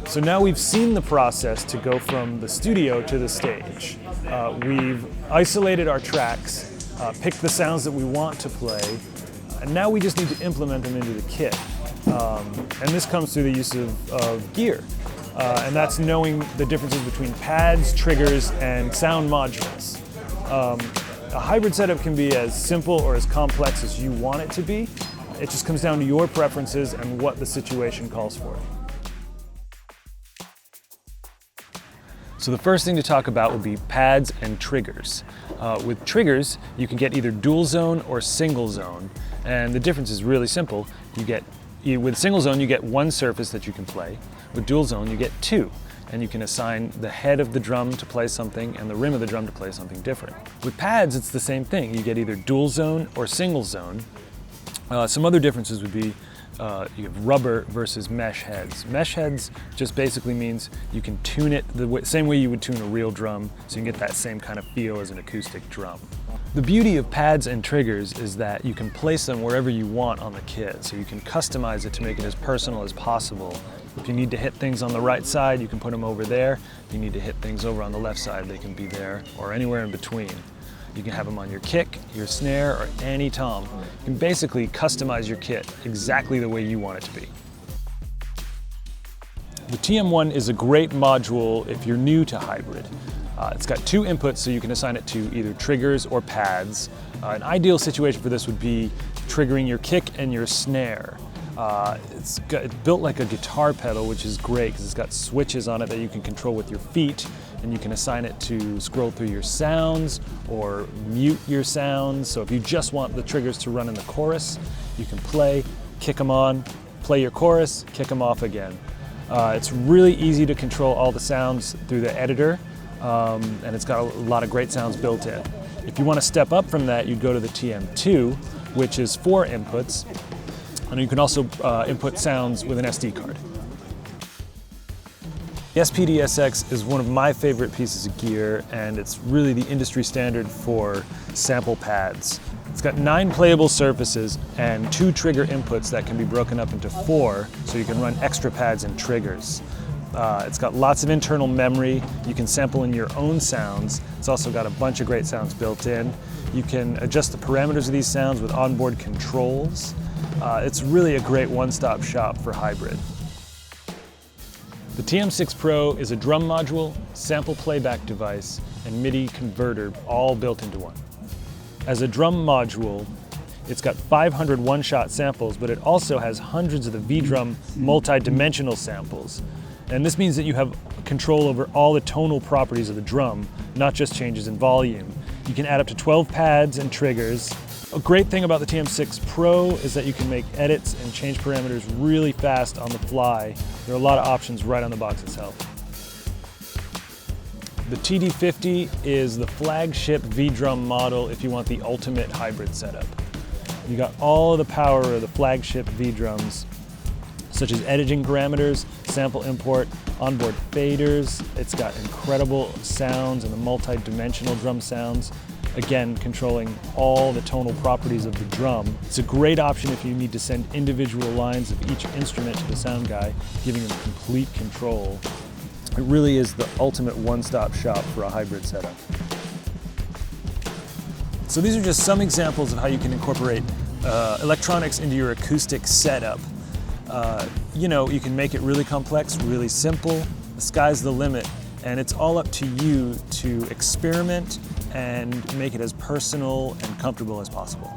So now we've seen the process to go from the studio to the stage. We've isolated our tracks, picked the sounds that we want to play, and now we just need to implement them into the kit. And this comes through the use of gear. And that's knowing the differences between pads, triggers, and sound modules. A hybrid setup can be as simple or as complex as you want it to be. It just comes down to your preferences and what the situation calls for. So the first thing to talk about would be pads and triggers. With triggers, you can get either dual zone or single zone, and the difference is really simple. With single zone, you get one surface that you can play. With dual zone, you get two, and you can assign the head of the drum to play something and the rim of the drum to play something different. With pads, it's the same thing. You get either dual zone or single zone. Some other differences would be you have rubber versus mesh heads. Mesh heads just basically means you can tune it the same way you would tune a real drum, so you can get that same kind of feel as an acoustic drum. The beauty of pads and triggers is that you can place them wherever you want on the kit, so you can customize it to make it as personal as possible. If you need to hit things on the right side, you can put them over there. If you need to hit things over on the left side, they can be there, or anywhere in between. You can have them on your kick, your snare, or any tom. You can basically customize your kit exactly the way you want it to be. The TM1 is a great module if you're new to hybrid. It's got two inputs, so you can assign it to either triggers or pads. An ideal situation for this would be triggering your kick and your snare. It's built like a guitar pedal, which is great because it's got switches on it that you can control with your feet, and you can assign it to scroll through your sounds or mute your sounds. So if you just want the triggers to run in the chorus, you can play, kick them on, play your chorus, kick them off again. It's really easy to control all the sounds through the editor, and it's got a lot of great sounds built in. If you want to step up from that, you'd go to the TM2, which is 4 inputs, and you can also input sounds with an SD card. The spd-sx is one of my favorite pieces of gear, and it's really the industry standard for sample pads. It's got 9 playable surfaces and 2 trigger inputs that can be broken up into 4, so you can run extra pads and triggers. It's got lots of internal memory. You can sample in your own sounds. It's also got a bunch of great sounds built in. You can adjust the parameters of these sounds with onboard controls. It's really a great one-stop shop for hybrid. The TM6 Pro is a drum module, sample playback device, and MIDI converter all built into one. As a drum module, it's got 500 one-shot samples, but it also has hundreds of the V-Drum multi-dimensional samples. And this means that you have control over all the tonal properties of the drum, not just changes in volume. You can add up to 12 pads and triggers. A great thing about the TM6 Pro is that you can make edits and change parameters really fast on the fly. There are a lot of options right on the box itself. The TD50 is the flagship V-Drum model if you want the ultimate hybrid setup. You got all of the power of the flagship V-Drums, such as editing parameters, sample import, onboard faders. It's got incredible sounds and the multi-dimensional drum sounds. Again, controlling all the tonal properties of the drum. It's a great option if you need to send individual lines of each instrument to the sound guy, giving him complete control. It really is the ultimate one-stop shop for a hybrid setup. So these are just some examples of how you can incorporate electronics into your acoustic setup. You can make it really complex, really simple. The sky's the limit, and it's all up to you to experiment and make it as personal and comfortable as possible.